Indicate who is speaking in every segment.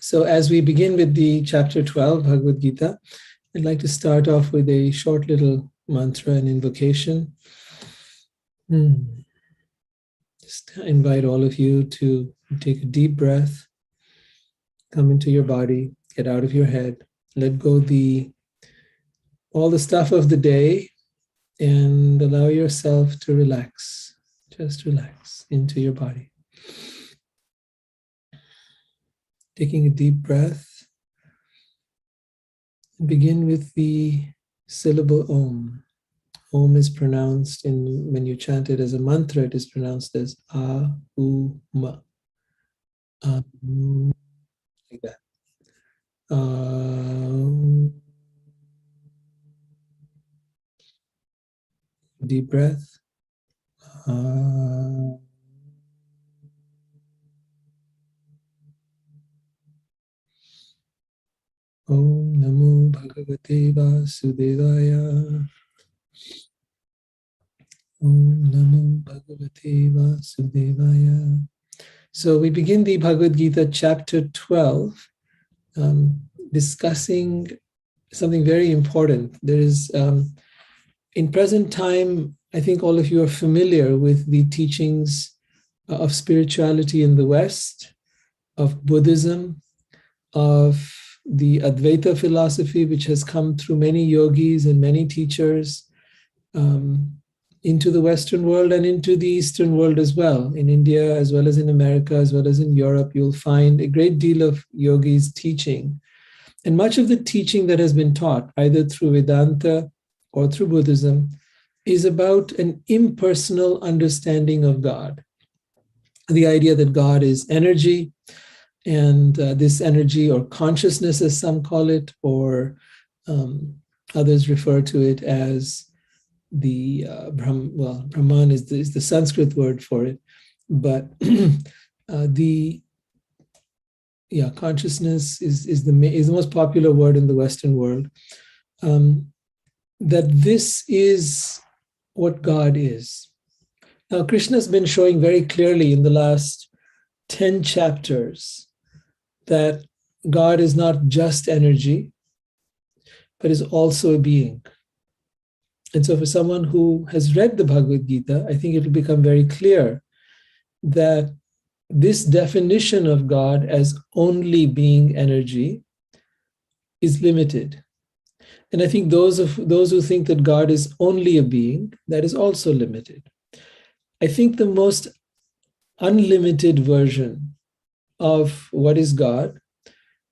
Speaker 1: So as we begin with the chapter 12, Bhagavad Gita, I'd like to start off with a short little mantra and invocation. Just invite all of you to take a deep breath, come into your body, get out of your head, let go all the stuff of the day, and allow yourself to relax. Just relax into your body. Taking a deep breath, and begin with the syllable Om. Om is pronounced when you chant it as a mantra, it is pronounced as A-U-Ma. Like that. Deep breath. Om Namo Bhagavate Vasudevaya. Om Namo Bhagavate Vasudevaya. So we begin the Bhagavad Gita chapter 12, discussing something very important. There is, in present time, I think all of you are familiar with the teachings of spirituality in the West, of Buddhism, of the Advaita philosophy, which has come through many yogis and many teachers into the Western world and into the Eastern world as well. In India, as well as in America, as well as in Europe, you'll find a great deal of yogis teaching. And much of the teaching that has been taught, either through Vedanta or through Buddhism, is about an impersonal understanding of God. The idea that God is energy, and this energy or consciousness, as some call it, or others refer to it as the Brahman is the Sanskrit word for it, but consciousness is the most popular word in the Western world. That this is what God is. Now, Krishna has been showing very clearly in the last 10 chapters that God is not just energy, but is also a being. And so for someone who has read the Bhagavad Gita, I think it will become very clear that this definition of God as only being energy is limited. And I think those who think that God is only a being, that is also limited. I think the most unlimited version of what is God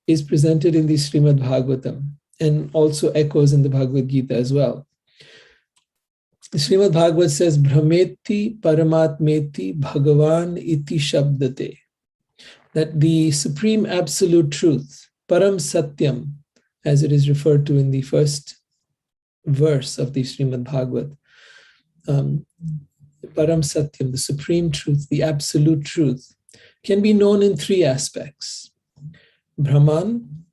Speaker 1: is presented in the Srimad Bhagavatam and also echoes in the Bhagavad Gita as well. The Srimad Bhagavat says, Brahmeti Paramatmeti Bhagavan iti Shabdate. That the supreme absolute truth, Param Satyam, as it is referred to in the first verse of the Srimad Bhagavat, Param Satyam, the supreme truth, the absolute truth, can be known in three aspects: Brahman,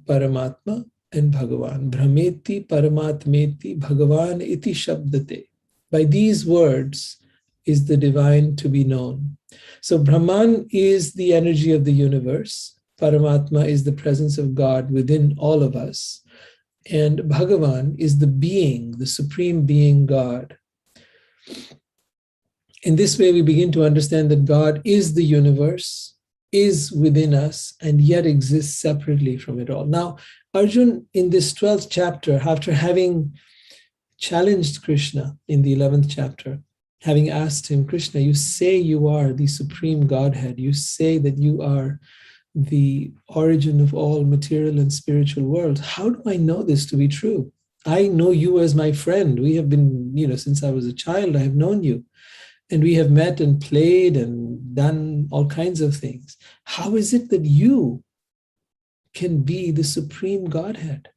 Speaker 1: Paramatma, and Bhagavan. Brahmeti Paramatmeti Bhagavan iti Shabdate. By these words is the divine to be known. So Brahman is the energy of the universe. Paramatma is the presence of God within all of us. And Bhagavan is the being, the supreme being God. In this way, we begin to understand that God is the universe, is within us, and yet exists separately from it all. Now, Arjun, in this 12th chapter, after having challenged Krishna in the 11th chapter, having asked him, Krishna, you say you are the supreme Godhead. You say that you are the origin of all material and spiritual worlds. How do I know this to be true? I know you as my friend. We have been, since I was a child, I have known you. And we have met and played and done all kinds of things. How is it that you can be the supreme Godhead?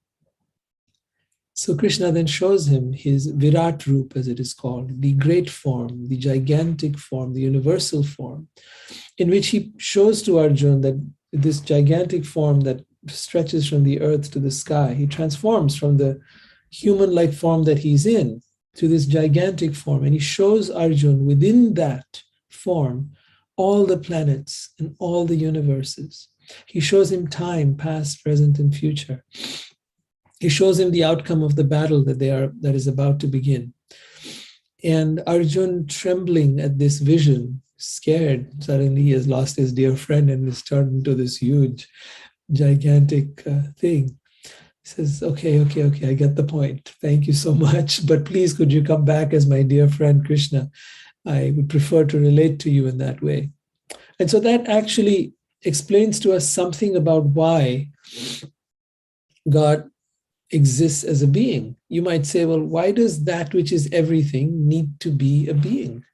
Speaker 1: So Krishna then shows him his Virat Roop, as it is called, the great form, the gigantic form, the universal form, in which he shows to Arjuna that this gigantic form that stretches from the earth to the sky, he transforms from the human-like form that he's in to this gigantic form. And he shows Arjuna within that form all the planets and all the universes. He shows him time, past, present, and future. He shows him the outcome of the battle that is about to begin. And Arjun, trembling at this vision, scared, suddenly he has lost his dear friend and is turned into this huge, gigantic thing. He says, okay, I get the point. Thank you so much. But please, could you come back as my dear friend Krishna? I would prefer to relate to you in that way. And so that actually explains to us something about why God exists as a being. You might say, well, why does that which is everything need to be a being?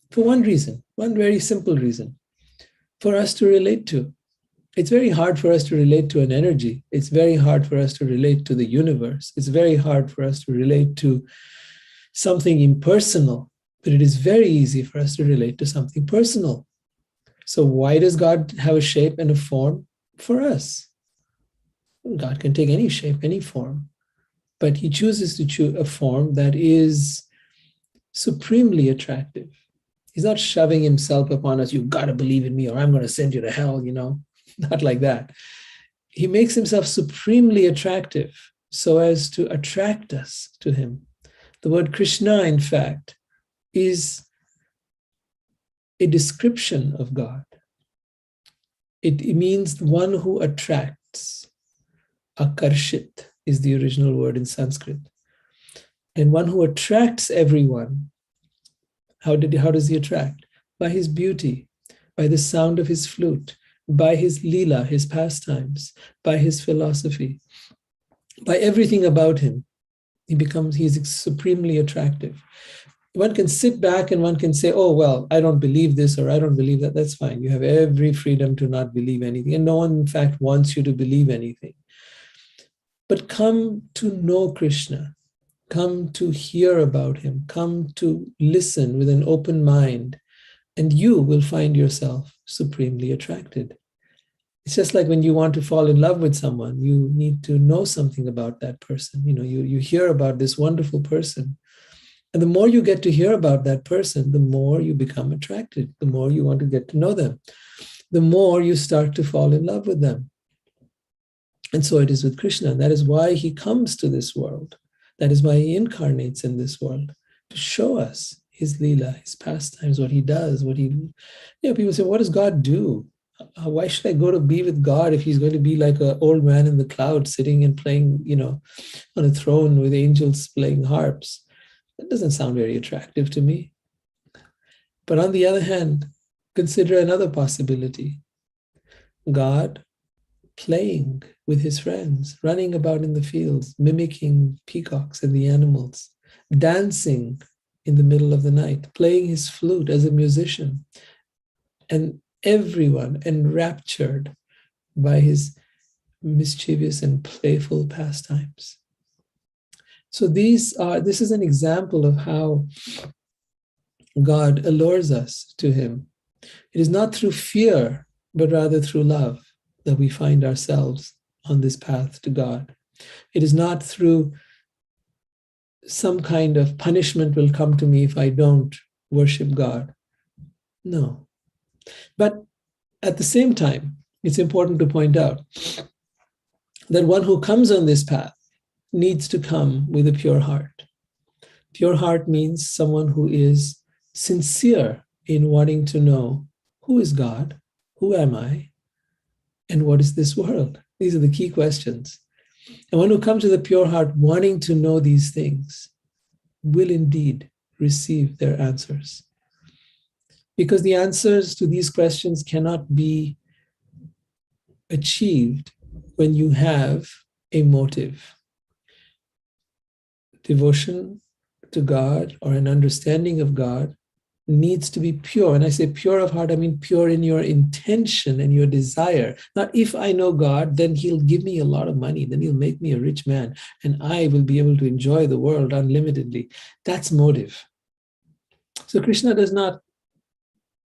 Speaker 1: For one reason, one very simple reason, for us to relate to. It's very hard for us to relate to an energy. It's very hard for us to relate to the universe. It's very hard for us to relate to something impersonal, but it is very easy for us to relate to something personal. So why does God have a shape and a form? For us. God can take any shape, any form, but he chooses to choose a form that is supremely attractive. He's not shoving himself upon us, you've got to believe in me or I'm going to send you to hell, not like that. He makes himself supremely attractive so as to attract us to him. The word Krishna, in fact, is a description of God. It means the one who attracts. Akarshit is the original word in Sanskrit. And one who attracts everyone. How does he attract? By his beauty, by the sound of his flute, by his leela, his pastimes, by his philosophy, by everything about him. He's supremely attractive. One can sit back and one can say, oh, well, I don't believe this or I don't believe that. That's fine. You have every freedom to not believe anything. And no one, in fact, wants you to believe anything. But come to know Krishna, come to hear about him, come to listen with an open mind, and you will find yourself supremely attracted. It's just like when you want to fall in love with someone, you need to know something about that person. You hear about this wonderful person. And the more you get to hear about that person, the more you become attracted, the more you want to get to know them, the more you start to fall in love with them. And so it is with Krishna. And that is why he comes to this world. That is why he incarnates in this world, to show us his leela, his pastimes, what he does, people say, what does God do? Why should I go to be with God if he's going to be like an old man in the clouds sitting and playing, on a throne with angels playing harps? That doesn't sound very attractive to me. But on the other hand, consider another possibility. God playing with his friends, running about in the fields, mimicking peacocks and the animals, dancing in the middle of the night, playing his flute as a musician, and everyone enraptured by his mischievous and playful pastimes. So this is an example of how God allures us to him. It is not through fear, but rather through love that we find ourselves on this path to God. It is not through some kind of punishment will come to me if I don't worship God. No. But at the same time, it's important to point out that one who comes on this path needs to come with a pure heart. Pure heart means someone who is sincere in wanting to know who is God, who am I, and what is this world? These are the key questions. And one who comes with a pure heart wanting to know these things will indeed receive their answers. Because the answers to these questions cannot be achieved when you have a motive. Devotion to God or an understanding of God needs to be pure. When I say pure of heart, I mean pure in your intention and your desire. Not if I know God, then he'll give me a lot of money, then he'll make me a rich man, and I will be able to enjoy the world unlimitedly. That's motive. So Krishna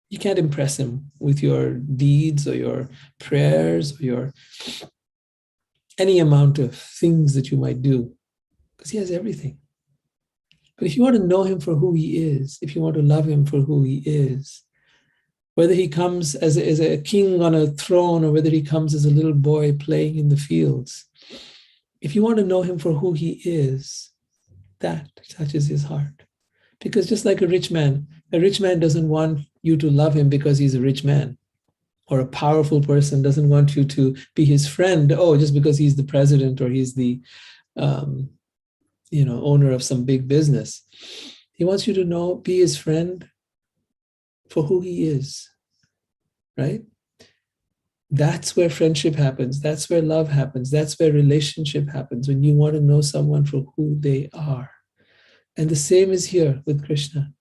Speaker 1: you can't impress him with your deeds or your prayers or any amount of things that you might do, because he has everything. But if you want to know him for who he is, if you want to love him for who he is, whether he comes as a king on a throne or whether he comes as a little boy playing in the fields, if you want to know him for who he is, that touches his heart. Because just like a rich man doesn't want you to love him because he's a rich man, or a powerful person doesn't want you to be his friend, just because he's the president or he's the owner of some big business. He wants you to be his friend for who he is, right? That's where friendship happens. That's where love happens. That's where relationship happens, when you want to know someone for who they are. And the same is here with Krishna.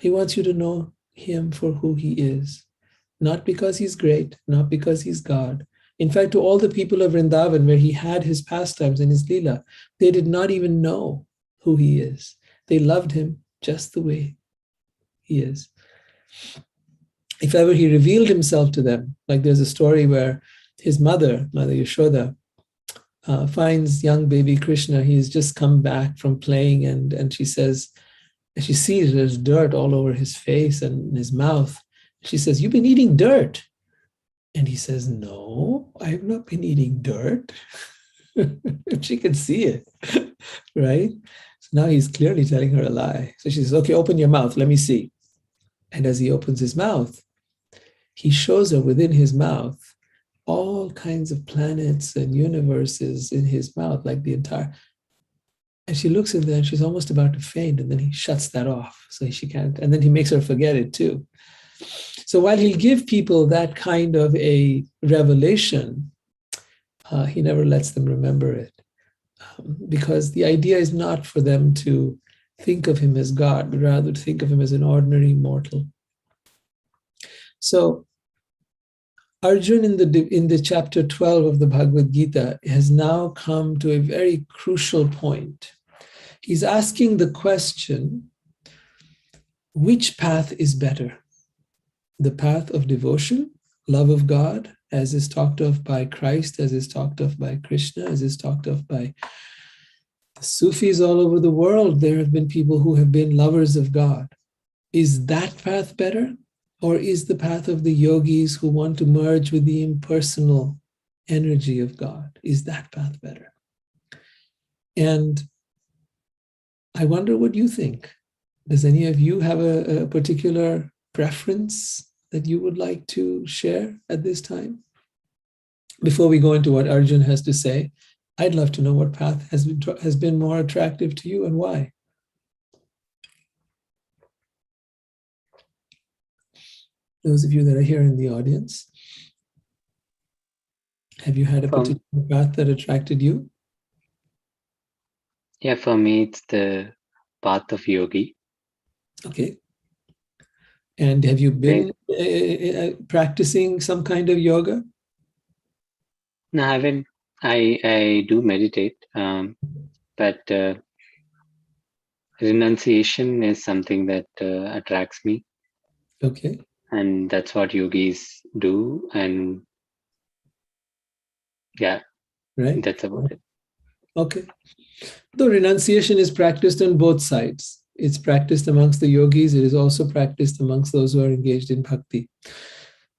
Speaker 1: He wants you to know him for who he is, not because he's great, not because he's God. In fact, to all the people of Vrindavan, where he had his pastimes and his lila, they did not even know who he is. They loved him just the way he is. If ever he revealed himself to them, like there's a story where his mother Yashoda, finds young baby Krishna. He's just come back from playing, and she says, she sees there's dirt all over his face and his mouth. She says, "You've been eating dirt." And he says, "No, I have not been eating dirt." She can see it, right? So now he's clearly telling her a lie. So she says, "Okay, open your mouth, let me see." And as he opens his mouth, he shows her within his mouth all kinds of planets and universes in his mouth, like the entire. And she looks in there and she's almost about to faint, and then he shuts that off so she can't. And then he makes her forget it too. So while he'll give people that kind of a revelation, he never lets them remember it, because the idea is not for them to think of him as God, but rather to think of him as an ordinary mortal. So Arjun in the chapter 12 of the Bhagavad Gita has now come to a very crucial point. He's asking the question, which path is better? The path of devotion, love of God, as is talked of by Christ, as is talked of by Krishna, as is talked of by the Sufis all over the world. There have been people who have been lovers of God. Is that path better? Or is the path of the yogis who want to merge with the impersonal energy of God? Is that path better? And I wonder what you think. Does any of you have a particular preference that you would like to share at this time? Before we go into what Arjun has to say, I'd love to know what path has been more attractive to you and why. Those of you that are here in the audience, have you had a particular path that attracted you?
Speaker 2: Yeah, for me, it's the path of yogi.
Speaker 1: Okay. And have you been practicing some kind of yoga?
Speaker 2: No, I haven't. I do meditate, but renunciation is something that attracts me.
Speaker 1: Okay.
Speaker 2: And that's what yogis do. And yeah,
Speaker 1: right.
Speaker 2: That's about it.
Speaker 1: Okay. Though renunciation is practiced on both sides. It's practiced amongst the yogis. It is also practiced amongst those who are engaged in bhakti.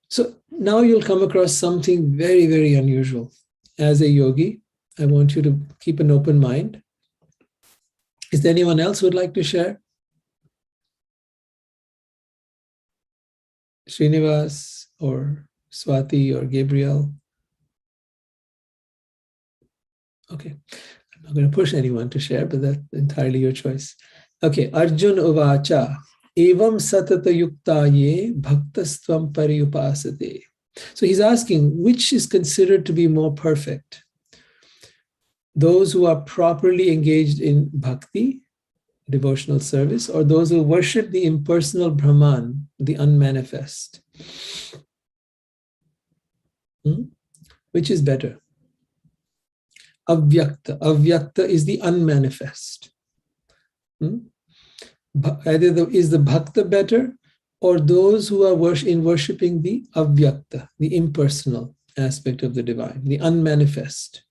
Speaker 1: So now you'll come across something very, very unusual. As a yogi, I want you to keep an open mind. Is there anyone else who would like to share? Srinivas or Swati or Gabriel? Okay. I'm not going to push anyone to share, but that's entirely your choice. Okay. Arjun uvacha evam satata yukta ye bhaktastvam pariyupasate. So he's asking, which is considered to be more perfect? Those who are properly engaged in bhakti, devotional service, or those who worship the impersonal Brahman, the unmanifest? Which is better? Avyakta. Avyakta is the unmanifest. Either is the bhakta better, or those who are worshipping the avyakta, the impersonal aspect of the divine, the unmanifest.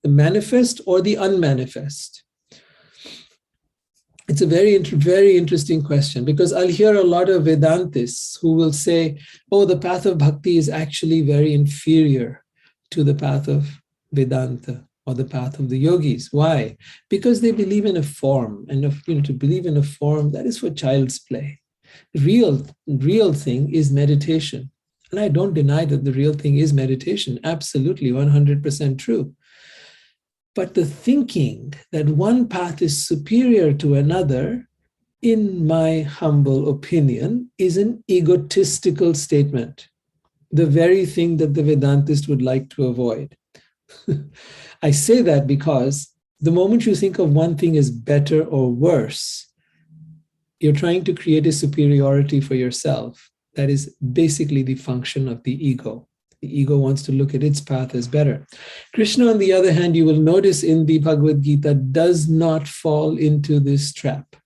Speaker 1: The manifest or the unmanifest. It's a very interesting question, because I'll hear a lot of Vedantists who will say, oh, the path of bhakti is actually very inferior to the path of Vedanta or the path of the yogis. Why? Because they believe in a form, and to believe in a form, that is for child's play. Real thing is meditation. And I don't deny that the real thing is meditation. Absolutely, 100% true. But the thinking that one path is superior to another, in my humble opinion, is an egotistical statement. The very thing that the Vedantist would like to avoid. I say that because the moment you think of one thing as better or worse, you're trying to create a superiority for yourself. That is basically the function of the ego. The ego wants to look at its path as better. Krishna, on the other hand, you will notice in the Bhagavad Gita, does not fall into this trap.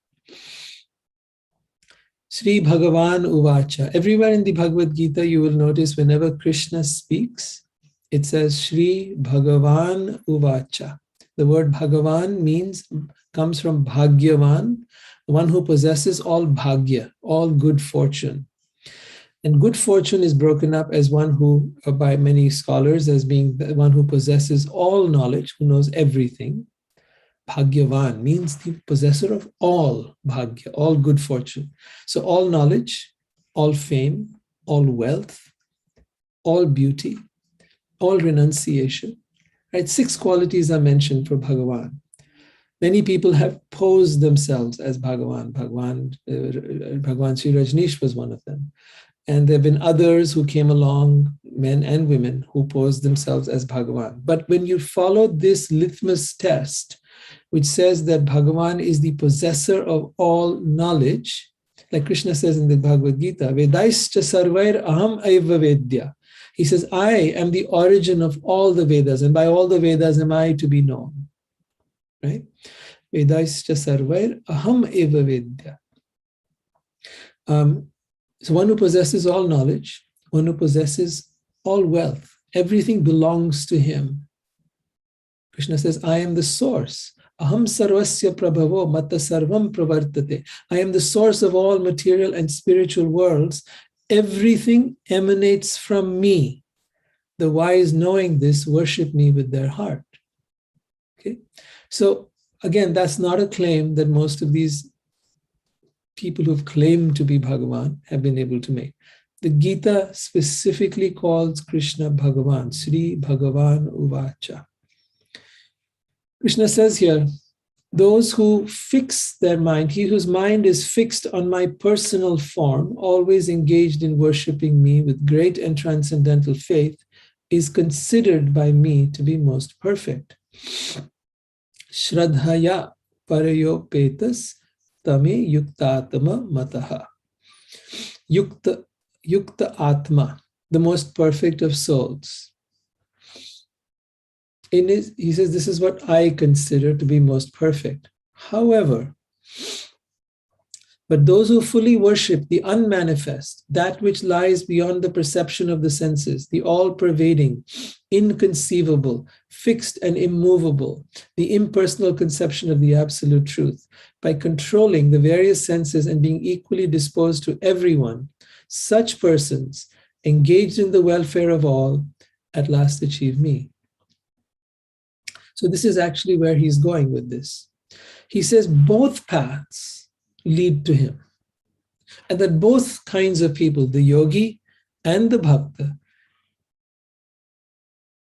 Speaker 1: Sri Bhagavan Uvacha. Everywhere in the Bhagavad Gita, you will notice whenever Krishna speaks, it says Sri Bhagavan Uvacha. The word Bhagavan comes from Bhagyavan, one who possesses all bhagya, all good fortune. And good fortune is broken up as one who, by many scholars, as being the one who possesses all knowledge, who knows everything. Bhagyavan means the possessor of all bhagya, all good fortune. So all knowledge, all fame, all wealth, all beauty, all renunciation. Right? 6 qualities are mentioned for Bhagavan. Many people have posed themselves as Bhagavan. Bhagavan Sri Rajneesh was one of them. And there have been others who came along, men and women, who posed themselves as Bhagavan. But when you follow this litmus test, which says that Bhagavan is the possessor of all knowledge, like Krishna says in the Bhagavad Gita, Vedaischa sarvair aham aiva vedya. He says, I am the origin of all the Vedas, and by all the Vedas am I to be known. Right? Vedaischa sarvair aham eva vedya. So one who possesses all knowledge, one who possesses all wealth, everything belongs to him. Krishna says, I am the source. Aham sarvasya prabhavo matta sarvam pravartate. I am the source of all material and spiritual worlds. Everything emanates from me. The wise, knowing this, worship me with their heart. Okay? So again, that's not a claim that most of these people who've claimed to be Bhagavan have been able to make. The Gita specifically calls Krishna Bhagavan, Sri Bhagavan Uvacha. Krishna says here, those who fix their mind, he whose mind is fixed on my personal form, always engaged in worshipping me with great and transcendental faith, is considered by me to be most perfect. Shraddhaya parayo petas tame yuktatma mataha. Yukta Atma, the most perfect of souls. He says, this is what I consider to be most perfect. However, but those who fully worship the unmanifest, that which lies beyond the perception of the senses, the all-pervading, inconceivable, fixed and immovable, the impersonal conception of the absolute truth, by controlling the various senses and being equally disposed to everyone, such persons, engaged in the welfare of all, at last achieve me. So this is actually where he's going with this. He says both paths lead to him, and that both kinds of people, the yogi and the bhakta,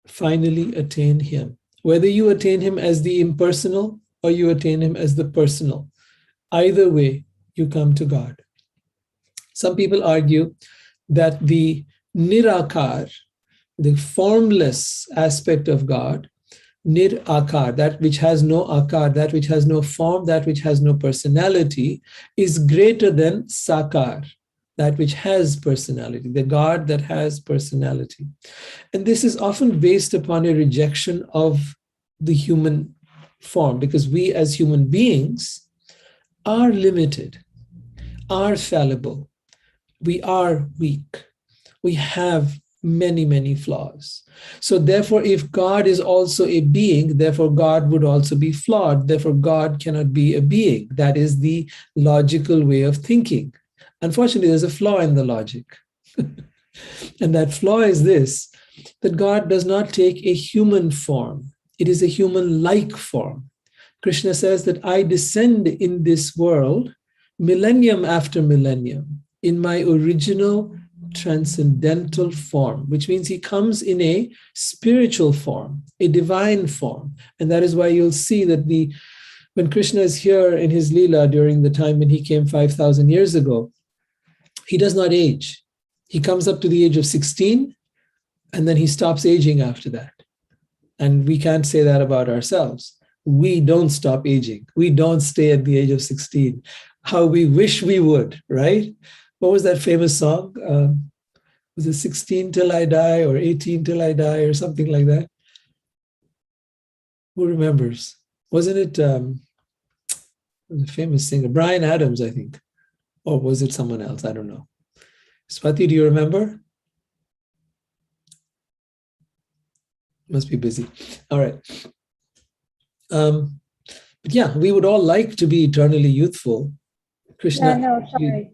Speaker 1: finally attain him. Whether you attain him as the impersonal or you attain him as the personal, either way, you come to God. Some people argue that the nirakar, the formless aspect of God, nir-akar, that which has no akar, that which has no form, that which has no personality, is greater than sakar, that which has personality, the God that has personality. And this is often based upon a rejection of the human form, because we as human beings are limited, are fallible, we are weak, we have many, many flaws. So therefore, if God is also a being, therefore God would also be flawed. Therefore, God cannot be a being. That is the logical way of thinking. Unfortunately, there's a flaw in the logic. And that flaw is this, that God does not take a human form. It is a human-like form. Krishna says that I descend in this world millennium after millennium in my original transcendental form, which means he comes in a spiritual form, a divine form. And that is why you'll see that when Krishna is here in his Leela during the time when he came 5,000 years ago, he does not age. He comes up to the age of 16, and then he stops aging after that. And we can't say that about ourselves. We don't stop aging. We don't stay at the age of 16. How we wish we would, right? What was that famous song? Was it 16 till I die or 18 till I die or something like that? Who remembers? Wasn't it a famous singer? Bryan Adams, I think. Or was it someone else? I don't know. Swati, do you remember? Must be busy. All right. But yeah, we would all like to be eternally youthful. Krishna.
Speaker 3: No, sorry.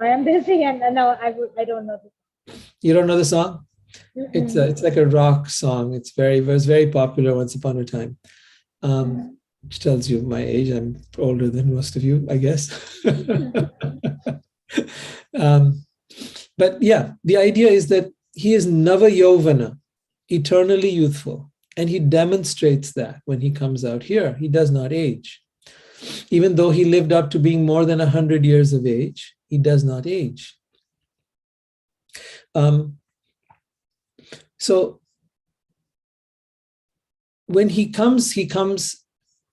Speaker 3: I am busy and no, I don't know.
Speaker 1: You don't know the song?
Speaker 3: Mm-hmm.
Speaker 1: It's like a rock song. It was very popular once upon a time. Which tells you my age. I'm older than most of you, I guess. But yeah, the idea is that he is Nava Yovana, eternally youthful. And he demonstrates that when he comes out here. He does not age. Even though he lived up to being more than 100 years of age, he does not age. So when he comes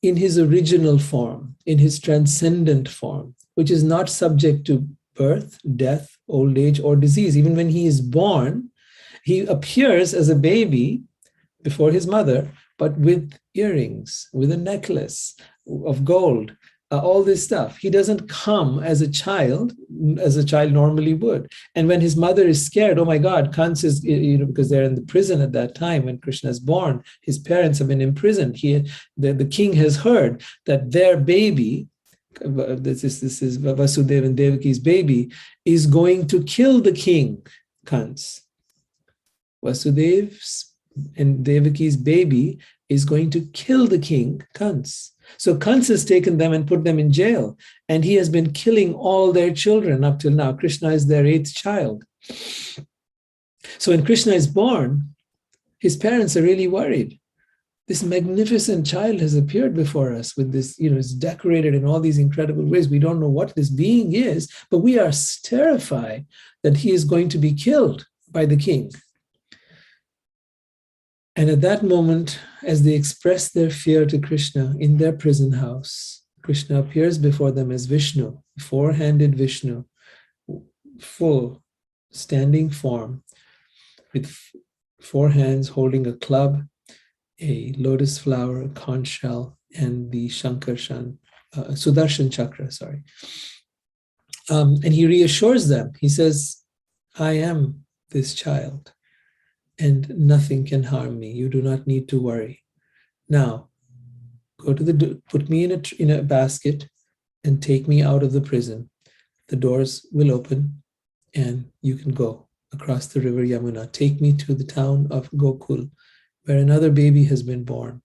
Speaker 1: in his original form, in his transcendent form, which is not subject to birth, death, old age, or disease. Even when he is born, he appears as a baby before his mother, but with earrings, with a necklace of gold, all this stuff. He doesn't come as a child normally would. And when his mother is scared, oh my God, Kans is, because they're in the prison at that time when Krishna is born, his parents have been imprisoned. The king has heard that their baby, this is Vasudeva and Devaki's baby, is going to kill the king, Kans. Vasudev's and Devaki's baby is going to kill the king, Kans. So Kans has taken them and put them in jail, and he has been killing all their children up till now. Krishna is their 8th child. So when Krishna is born, his parents are really worried. This magnificent child has appeared before us with this, it's decorated in all these incredible ways. We don't know what this being is, but we are terrified that he is going to be killed by the king. And at that moment, as they express their fear to Krishna in their prison house, Krishna appears before them as Vishnu, four-handed Vishnu, full standing form with 4 hands holding a club, a lotus flower, a conch shell, and the Sudarshan chakra, sorry. And he reassures them. He says, I am this child, and nothing can harm me. You do not need to worry. Now, go to put me in a basket and take me out of the prison. The doors will open and you can go across the river Yamuna. Take me to the town of Gokul, where another baby has been born,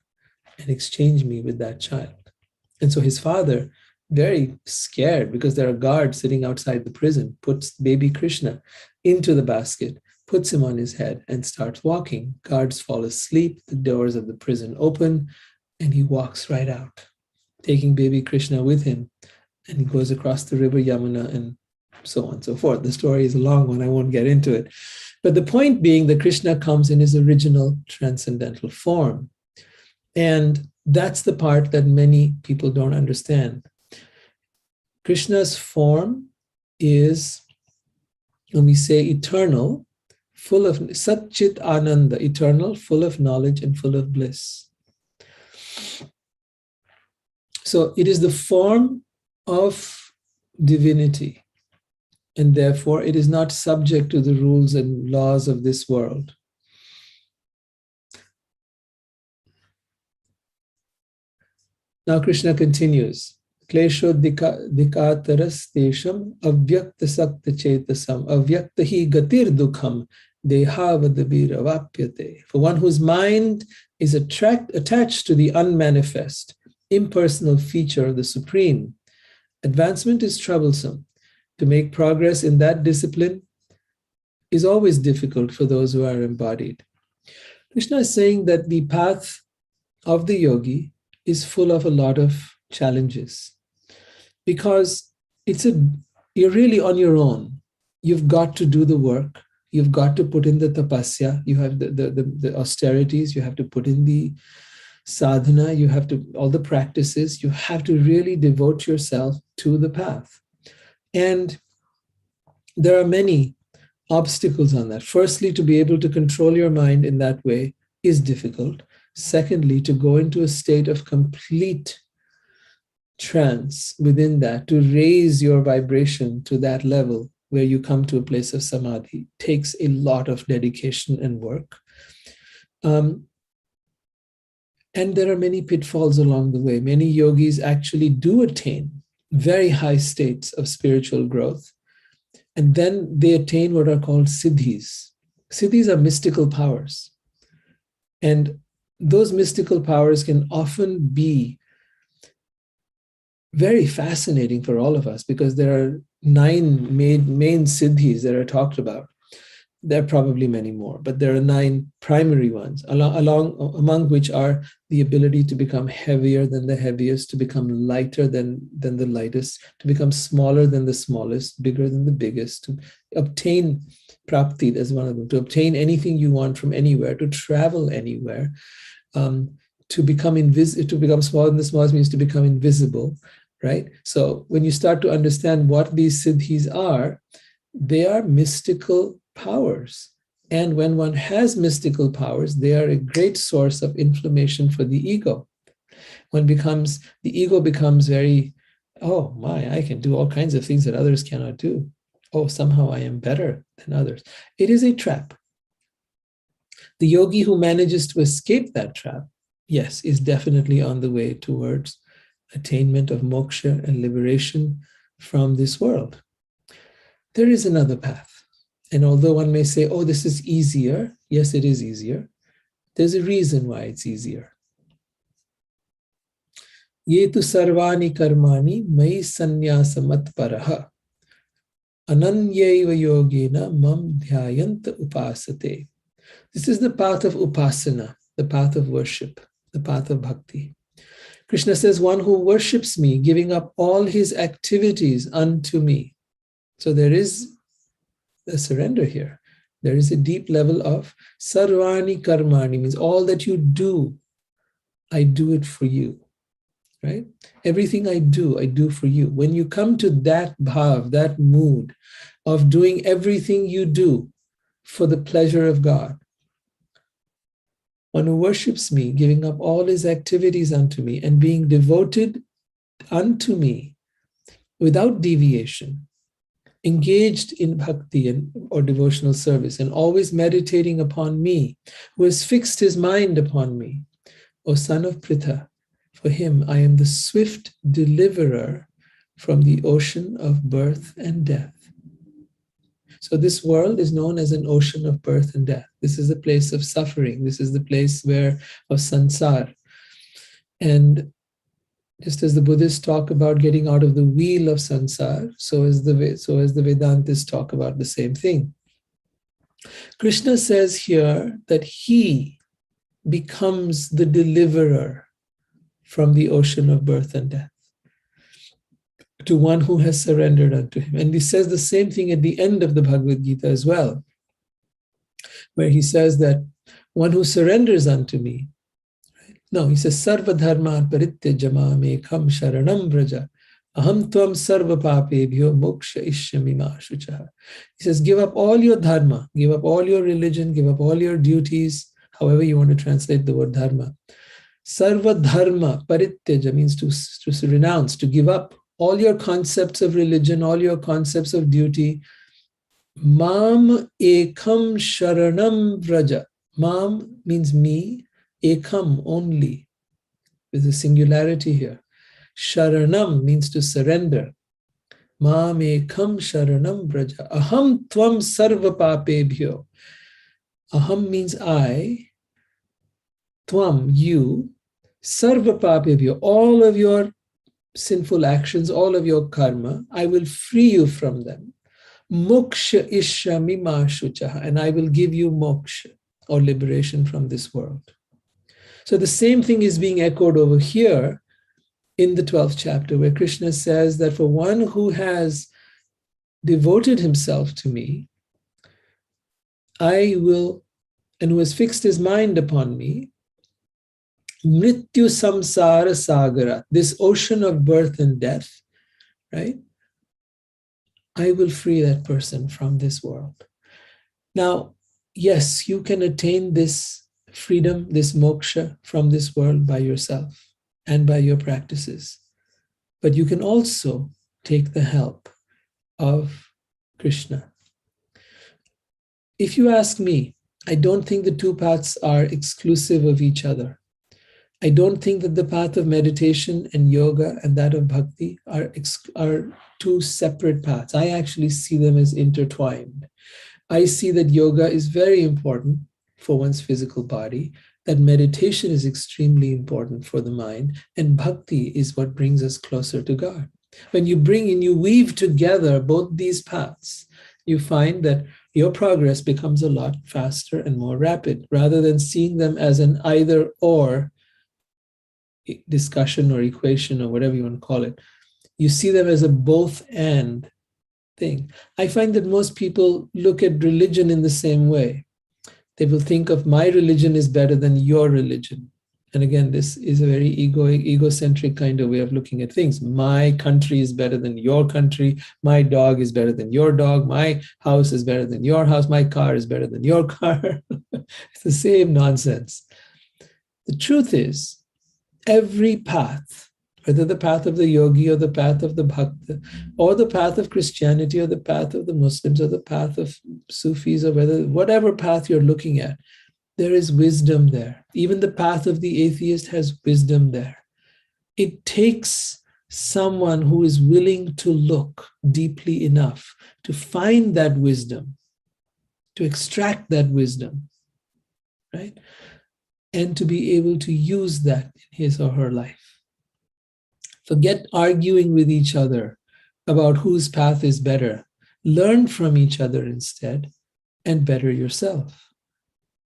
Speaker 1: and exchange me with that child. And so his father, very scared because there are guards sitting outside the prison, puts baby Krishna into the basket, puts him on his head, and starts walking. Guards fall asleep, the doors of the prison open, and he walks right out, taking baby Krishna with him. And he goes across the river Yamuna and so on and so forth. The story is a long one, I won't get into it. But the point being that Krishna comes in his original transcendental form. And that's the part that many people don't understand. Krishna's form is, when we say eternal, full of Satchit Ananda, eternal, full of knowledge and full of bliss. So it is the form of divinity. and therefore it is not subject to the rules and laws of this world. Now Krishna continues, Klesho dikataras tesham avyakta sakta chetasam avyakta hi gatir dukham dehavadabira vapyate. For one whose mind is attached to the unmanifest, impersonal feature of the Supreme, advancement is troublesome. To make progress in that discipline is always difficult for those who are embodied. Krishna is saying that the path of the yogi is full of a lot of challenges because you're really on your own. You've got to do the work. You've got to put in the tapasya. You have the austerities. You have to put in the sadhana. You have to, all the practices. You have to really devote yourself to the path. And there are many obstacles on that. Firstly, to be able to control your mind in that way is difficult. Secondly, to go into a state of complete trance within that, to raise your vibration to that level where you come to a place of samadhi, takes a lot of dedication and work. And there are many pitfalls along the way. Many yogis actually do attain very high states of spiritual growth. And then they attain what are called siddhis. Siddhis are mystical powers. And those mystical powers can often be very fascinating for all of us because there are 9 main siddhis that are talked about. There are probably many more, but there are 9 primary ones, among which are the ability to become heavier than the heaviest, to become lighter than the lightest, to become smaller than the smallest, bigger than the biggest, to obtain prapti as one of them, to obtain anything you want from anywhere, to travel anywhere, to become smaller than the smallest means to become invisible, right? So when you start to understand what these siddhis are, they are mystical powers. And when one has mystical powers, they are a great source of inflammation for the ego. The ego becomes very, oh my, I can do all kinds of things that others cannot do. Oh, somehow I am better than others. It is a trap. The yogi who manages to escape that trap, yes, is definitely on the way towards attainment of moksha and liberation from this world. There is another path. And although one may say, oh, this is easier, yes, it is easier. There's a reason why it's easier. Yetu sarvani karmani mai sannyasa matparaha ananyaiva yogena mam dhyayanta upasate. This is the path of upasana, the path of worship, the path of bhakti. Krishna says, one who worships me, giving up all his activities unto me. So there is a surrender here. There is a deep level of sarvani karmani, means all that you do, I do it for you, right? Everything I do for you. When you come to that bhav, that mood of doing everything you do for the pleasure of God, one who worships me, giving up all his activities unto me and being devoted unto me without deviation, engaged in bhakti or devotional service and always meditating upon me, who has fixed his mind upon me, O son of Pritha, for him I am the swift deliverer from the ocean of birth and death. So this world is known as an ocean of birth and death. This is a place of suffering. This is the place of sansar. And just as the Buddhists talk about getting out of the wheel of sansar, so as the Vedantists talk about the same thing. Krishna says here that he becomes the deliverer from the ocean of birth and death to one who has surrendered unto him. And he says the same thing at the end of the Bhagavad Gita as well, where he says that one who surrenders unto me, no, he says, Sarva dharman parityajya mamekam sharanam vraja aham tvam sarva papebhyo moksha ishyami ma shuchaha. He says, give up all your dharma, give up all your religion, give up all your duties, however you want to translate the word dharma. Sarva dharma parityaja means to renounce, to give up all your concepts of religion, all your concepts of duty. Mam ekam sharanam vraja. Mam means me, ekam only. There's a singularity here. Sharanam means to surrender. Mam ekam sharanam vraja. Aham tvam sarva papebhyo. Aham means I. Tvam, you. Sarva papebhyo, all of your sinful actions, all of your karma, I will free you from them. Moksha ishyami ma shuchaha, and I will give you moksha, or liberation from this world. So the same thing is being echoed over here in the 12th chapter, where Krishna says that for one who has devoted himself to me, I will, and who has fixed his mind upon me, Mrityu samsara sagara, this ocean of birth and death, right? I will free that person from this world. Now, yes, you can attain this freedom, this moksha from this world by yourself and by your practices. But you can also take the help of Krishna. If you ask me, I don't think the two paths are exclusive of each other. I don't think that the path of meditation and yoga and that of bhakti are two separate paths. I actually see them as intertwined. I see that yoga is very important for one's physical body, that meditation is extremely important for the mind, and bhakti is what brings us closer to God. When you bring in, you weave together both these paths, you find that your progress becomes a lot faster and more rapid, rather than seeing them as an either or discussion or equation or whatever you want to call it. You see them as a both and thing. I find that most people look at religion in the same way. They will think of my religion is better than your religion. And again, this is a very egocentric kind of way of looking at things. My country is better than your country. My dog is better than your dog. My house is better than your house. My car is better than your car. It's the same nonsense. The truth is, every path, whether the path of the yogi or the path of the bhakta, or the path of Christianity or the path of the Muslims or the path of Sufis, or whatever path you're looking at, there is wisdom there. Even the path of the atheist has wisdom there. It takes someone who is willing to look deeply enough to find that wisdom, to extract that wisdom, right? And to be able to use that in his or her life. Forget arguing with each other about whose path is better. Learn from each other instead and better yourself.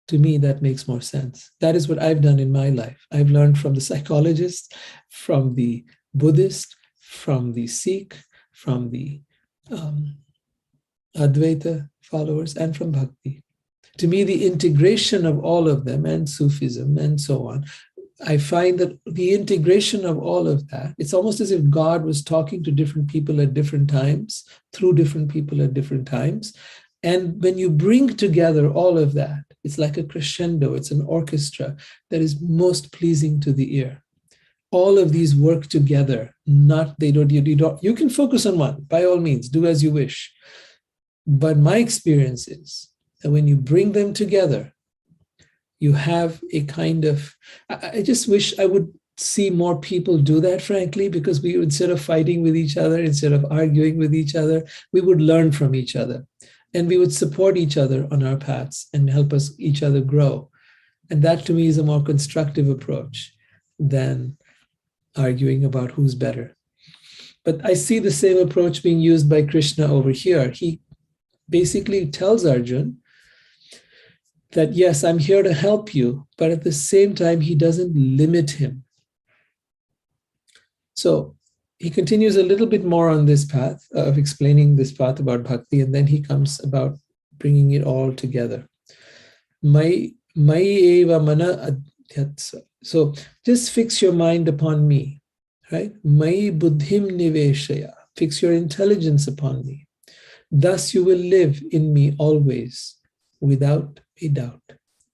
Speaker 1: To me, that makes more sense. That is what I've done in my life. I've learned from the psychologist, from the Buddhist, from the Sikh, from the Advaita followers, and from Bhakti. To me, the integration of all of them, and Sufism and so on, I find that the integration of all of that, it's almost as if God was talking to different people at different times, through different people at different times. And when you bring together all of that, it's like a crescendo, it's an orchestra that is most pleasing to the ear. All of these work together, you can focus on one, by all means, do as you wish. But my experience is that when you bring them together, you have a kind of, I just wish I would see more people do that, frankly, because we, instead of fighting with each other, instead of arguing with each other, we would learn from each other. And we would support each other on our paths and help us each other grow. And that to me is a more constructive approach than arguing about who's better. But I see the same approach being used by Krishna over here. He basically tells Arjuna that, yes, I'm here to help you, but at the same time, he doesn't limit him. So he continues a little bit more on this path of explaining this path about bhakti, and then he comes about bringing it all together. Mai eva mana adhyatsa. So just fix your mind upon me, right? Mai buddhim niveshaya. Fix your intelligence upon me. Thus you will live in me always, without a doubt.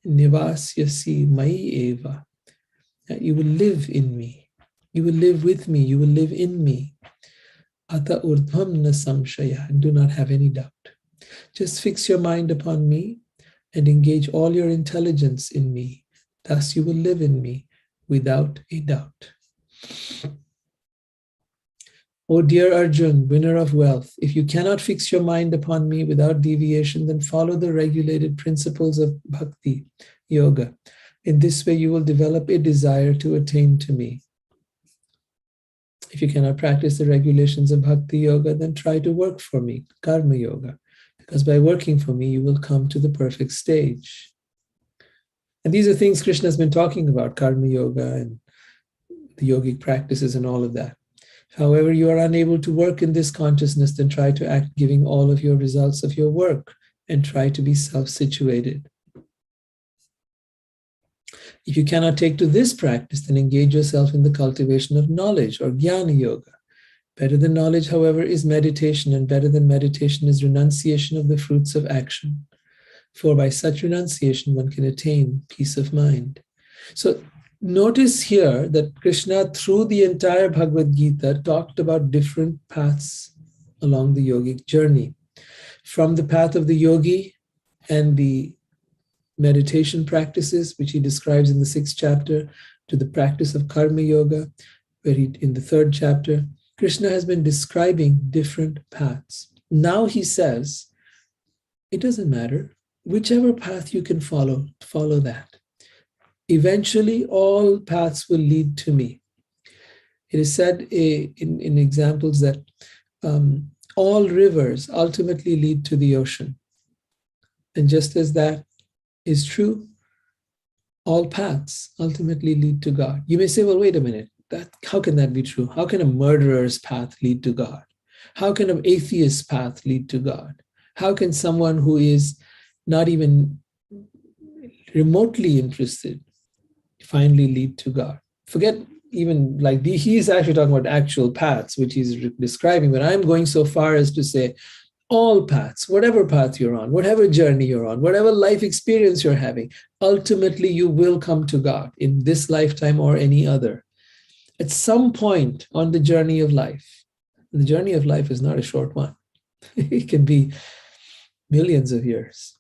Speaker 1: Nivasyasi mai eva. You will live in me. You will live with me. You will live in me. Ata urdhvam na samshaya, and do not have any doubt. Just fix your mind upon me and engage all your intelligence in me. Thus you will live in me without a doubt. O dear Arjun, winner of wealth, if you cannot fix your mind upon me without deviation, then follow the regulated principles of bhakti-yoga. In this way, you will develop a desire to attain to me. If you cannot practice the regulations of bhakti-yoga, then try to work for me, karma-yoga, because by working for me, you will come to the perfect stage. And these are things Krishna has been talking about, karma-yoga and the yogic practices and all of that. However, you are unable to work in this consciousness, then try to act giving all of your results of your work and try to be self-situated. If you cannot take to this practice, then engage yourself in the cultivation of knowledge or jnana yoga. Better than knowledge, however, is meditation, and better than meditation is renunciation of the fruits of action. For by such renunciation, one can attain peace of mind. So notice here that Krishna, through the entire Bhagavad Gita, talked about different paths along the yogic journey. From the path of the yogi and the meditation practices, which he describes in the 6th chapter, to the practice of karma yoga, where he, in the 3rd chapter, Krishna has been describing different paths. Now he says, it doesn't matter. Whichever path you can follow, follow that. Eventually, all paths will lead to me. It is said in examples that all rivers ultimately lead to the ocean. And just as that is true, all paths ultimately lead to God. You may say, well, wait a minute. How can that be true? How can a murderer's path lead to God? How can an atheist's path lead to God? How can someone who is not even remotely interested finally lead to God? Forget even like he's actually talking about actual paths, which he's describing, but I'm going so far as to say all paths, whatever path you're on, whatever journey you're on, whatever life experience you're having, ultimately you will come to God in this lifetime or any other. At some point on the journey of life, the journey of life is not a short one. It can be millions of years.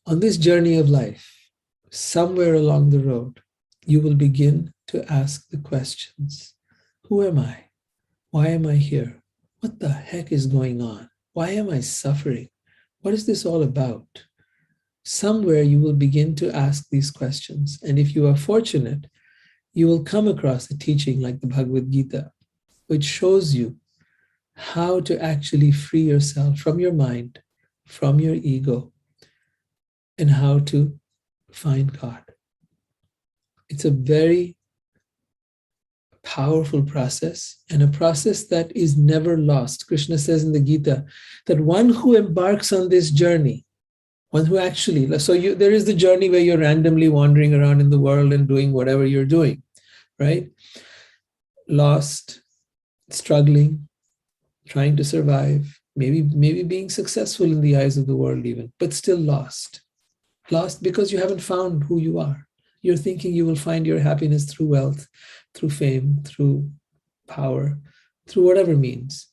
Speaker 1: On this journey of life, somewhere along the road, you will begin to ask the questions. Who am I? Why am I here? What the heck is going on? Why am I suffering? What is this all about? Somewhere you will begin to ask these questions. And if you are fortunate, you will come across a teaching like the Bhagavad Gita, which shows you how to actually free yourself from your mind, from your ego, and how to find God. It's a very powerful process, and a process that is never lost. Krishna says in the Gita that one who embarks on this journey, one who actually, there is the journey where you're randomly wandering around in the world and doing whatever you're doing, right? Lost, struggling, trying to survive, maybe being successful in the eyes of the world even, but still lost. Lost because you haven't found who you are. You're thinking you will find your happiness through wealth, through fame, through power, through whatever means.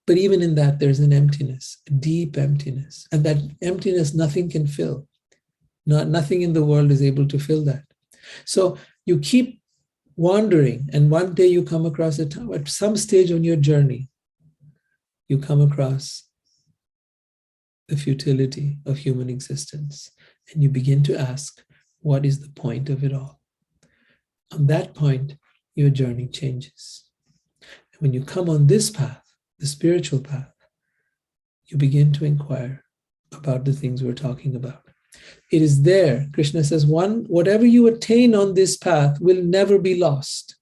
Speaker 1: But even in that, there's an emptiness, a deep emptiness. And that emptiness, nothing can fill. Nothing in the world is able to fill that. So you keep wandering, and one day you come across at some stage on your journey, you come across the futility of human existence. And you begin to ask, what is the point of it all? On that point, your journey changes. And when you come on this path, the spiritual path, you begin to inquire about the things we're talking about. It is there, Krishna says, whatever you attain on this path will never be lost.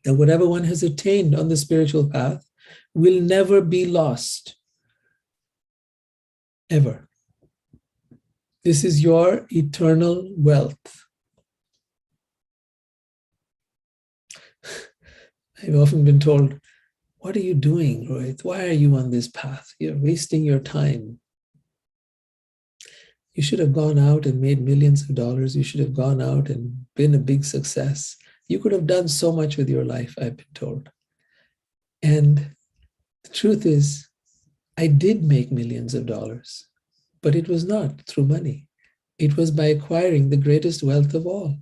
Speaker 1: And whatever one has attained on the spiritual path will never be lost. Ever. This is your eternal wealth. I've often been told, what are you doing, Rohit? Why are you on this path? You're wasting your time. You should have gone out and made millions of dollars. You should have gone out and been a big success. You could have done so much with your life, I've been told. And the truth is, I did make millions of dollars, but it was not through money. It was by acquiring the greatest wealth of all.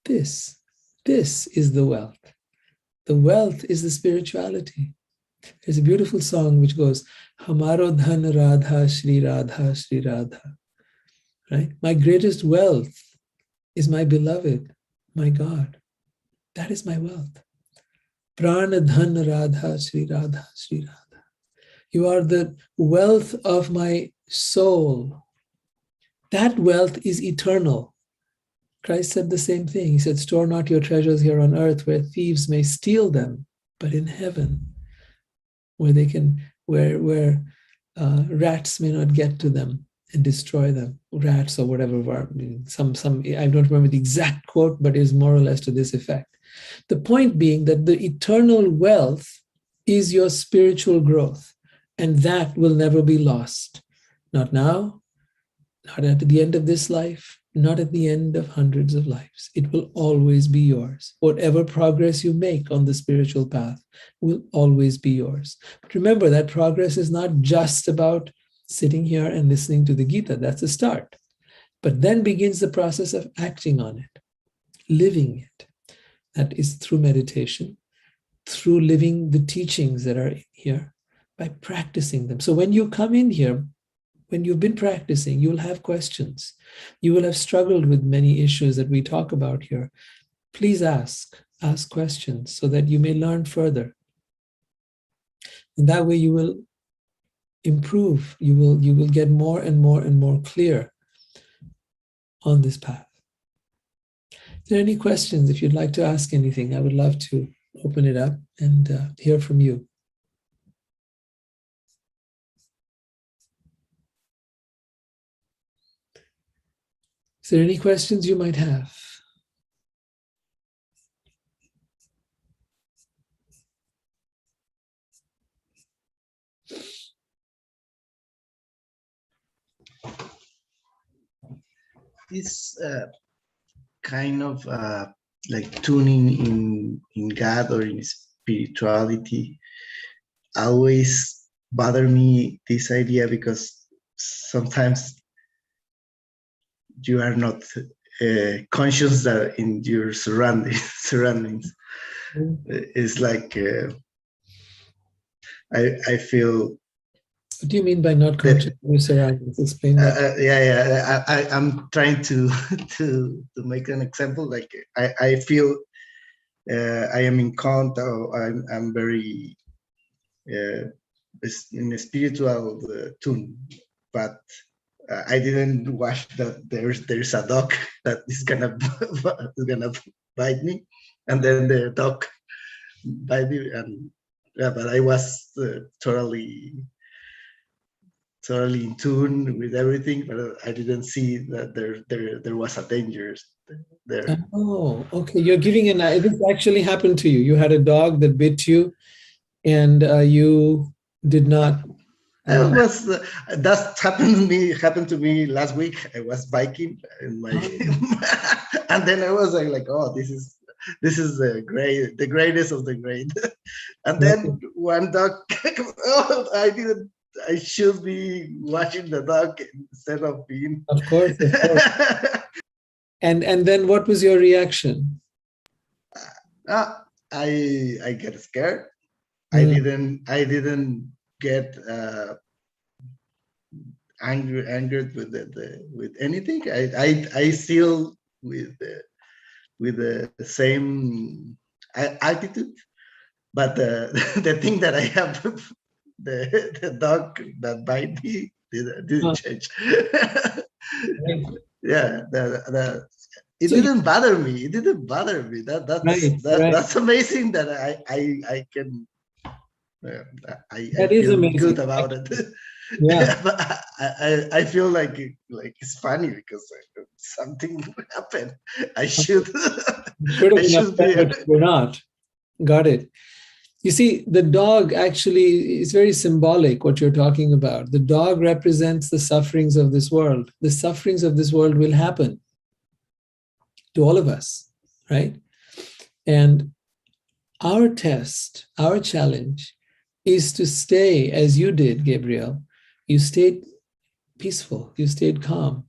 Speaker 1: This is the wealth. The wealth is the spirituality. There's a beautiful song which goes, Hamaro dhan Radha Shri Radha Shri Radha. Right? My greatest wealth is my beloved, my God. That is my wealth. Prana dhan Radha Shri Radha Shri Radha. You are the wealth of my soul. That wealth is eternal. Christ said the same thing. He said, store not your treasures here on earth where thieves may steal them, but in heaven, where they can, where rats may not get to them and destroy them. Rats or whatever. Some. I don't remember the exact quote, but it is more or less to this effect. The point being that the eternal wealth is your spiritual growth, and that will never be lost. Not now, not at the end of this life, not at the end of hundreds of lives. It will always be yours. Whatever progress you make on the spiritual path will always be yours. But remember that progress is not just about sitting here and listening to the Gita. That's a start. But then begins the process of acting on it, living it. That is through meditation, through living the teachings that are in here, by practicing them. So when you come in here, when you've been practicing, you will have questions. You will have struggled with many issues that we talk about here. Please ask questions so that you may learn further. And that way you will improve. You will get more and more and more clear on this path. Is there any questions? If you'd like to ask anything, I would love to open it up and hear from you. Is there any questions you might have?
Speaker 4: This kind of like tuning in God or in spirituality always bother me, this idea, because sometimes you are not conscious that in your surroundings. It's like I feel.
Speaker 1: What do you mean by not conscious of your surroundings? Explain that.
Speaker 4: I'm trying to make an example. Like I feel I am in contact. I'm very in a spiritual tune, but I didn't watch that there's a dog that is gonna bite me, and then the dog bite me, and but I was totally in tune with everything, but I didn't see that there was a danger there.
Speaker 1: Oh, okay. You're giving this actually happened to you. You had a dog that bit you, and you did not.
Speaker 4: That happened to me last week. I was biking in my, and then I was like, oh, this is the greatest of the great. And then one dog, oh, I should be watching the dog instead of being.
Speaker 1: Of course. And then what was your reaction?
Speaker 4: I get scared. I didn't get angered with anything. I still with the same attitude, but the thing that I have, the dog that bite me didn't change. Yeah, it didn't bother me. It didn't bother me. That's amazing that I can. I feel amazing. Good about it.
Speaker 1: Yeah,
Speaker 4: but I feel like it's funny because something happened. I should
Speaker 1: be. But we're not. Got it. You see, the dog actually is very symbolic, what you're talking about. The dog represents the sufferings of this world. The sufferings of this world will happen to all of us, right? And our test, our challenge is to stay as you did, Gabriel. You stayed peaceful, you stayed calm.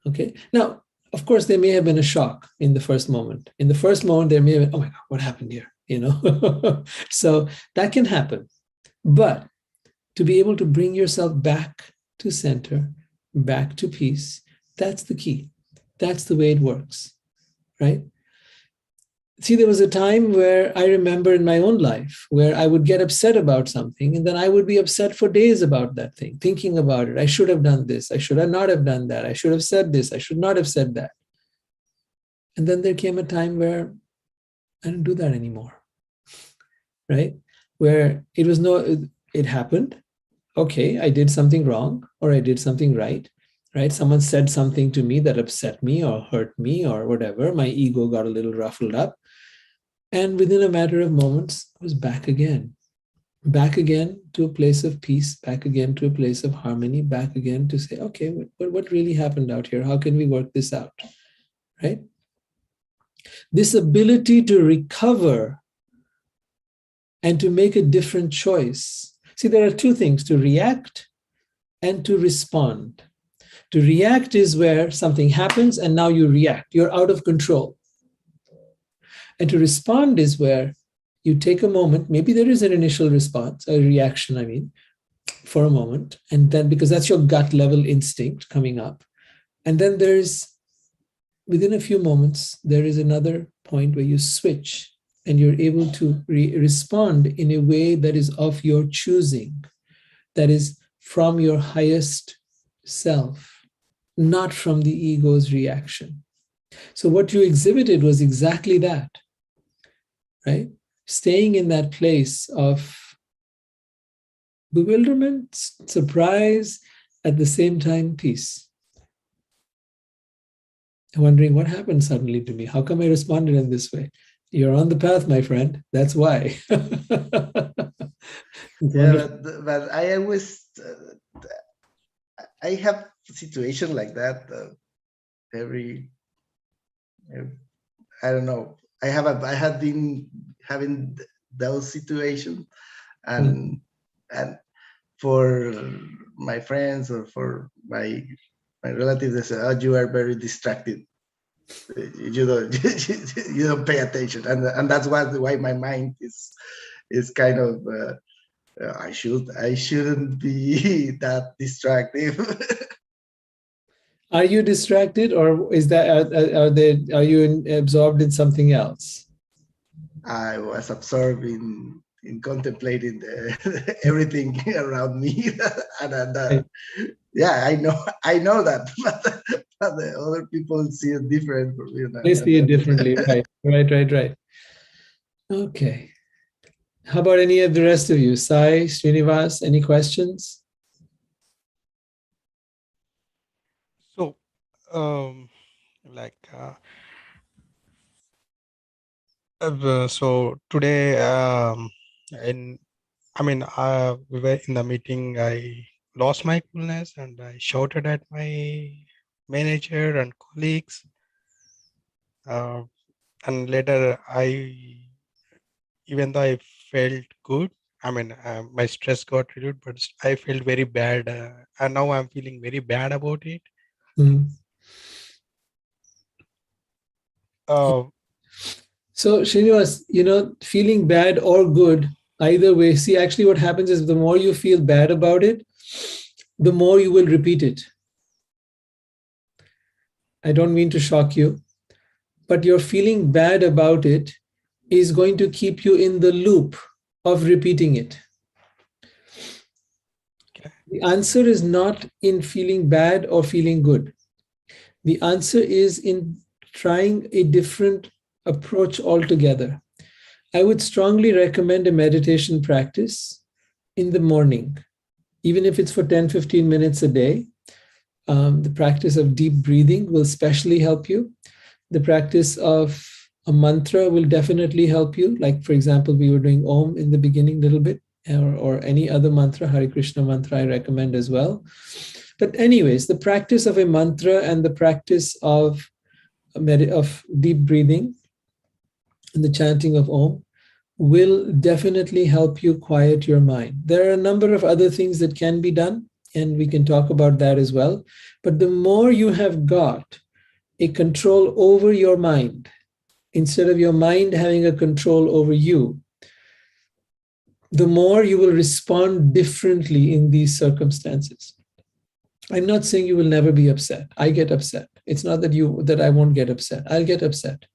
Speaker 1: Okay. Now, of course, there may have been a shock in the first moment. In the first moment, there may have been, oh my God, what happened here? So that can happen. But to be able to bring yourself back to center, back to peace, that's the key. That's the way it works, right? See, there was a time where I remember in my own life where I would get upset about something, and then I would be upset for days about that thing, thinking about it. I should have done this. I should have not have done that. I should have said this. I should not have said that. And then there came a time where I didn't do that anymore, right? Where it happened. Okay, I did something wrong or I did something right? Someone said something to me that upset me or hurt me or whatever. My ego got a little ruffled up. And within a matter of moments, I was back again to a place of peace, back again to a place of harmony, back again to say, okay, what really happened out here? How can we work this out, right? This ability to recover and to make a different choice. See, there are two things, to react and to respond. To react is where something happens and now you react. You're out of control. And to respond is where you take a moment, maybe there is an initial response, a reaction, for a moment. And then, because that's your gut level instinct coming up. And then within a few moments, there is another point where you switch and you're able to respond in a way that is of your choosing, that is from your highest self, not from the ego's reaction. So what you exhibited was exactly that, right? Staying in that place of bewilderment, surprise, at the same time, peace. Wondering what happened suddenly to me. How come I responded in this way? You're on the path, my friend. That's why.
Speaker 4: Yeah, but I always, I have a situation like that I don't know. I had been having those situations, and for my friends or for my relatives, they say, "Oh, you are very distracted. You don't you don't pay attention," and that's why my mind is kind of. I shouldn't be that distractive.
Speaker 1: Are you distracted, or is that are you absorbed in something else?
Speaker 4: I was absorbed in contemplating everything around me, and yeah, I know that, but the other people see it different.
Speaker 1: They see it differently, right. Okay. How about any of the rest of you? Sai, Srinivas, any questions?
Speaker 5: So, so today, we were in the meeting. I lost my coolness and I shouted at my manager and colleagues. And later, even though I felt good, my stress got reduced, but I felt very bad. And now I'm feeling very bad about it.
Speaker 1: Mm. So, Srinivas, feeling bad or good, either way, see, actually what happens is the more you feel bad about it, the more you will repeat it. I don't mean to shock you, but your feeling bad about it is going to keep you in the loop of repeating it.
Speaker 5: Okay.
Speaker 1: The answer is not in feeling bad or feeling good. The answer is in trying a different approach altogether. I would strongly recommend a meditation practice in the morning, even if it's for 10-15 minutes a day. The practice of deep breathing will especially help you. The practice of a mantra will definitely help you. Like, for example, we were doing Om in the beginning a little bit, or any other mantra, Hare Krishna mantra, I recommend as well. But anyways, the practice of a mantra and the practice of deep breathing and the chanting of Om will definitely help you quiet your mind. There are a number of other things that can be done, and we can talk about that as well. But the more you have got a control over your mind, instead of your mind having a control over you, the more you will respond differently in these circumstances. I'm not saying you will never be upset. I get upset. It's not that I won't get upset. I'll get upset.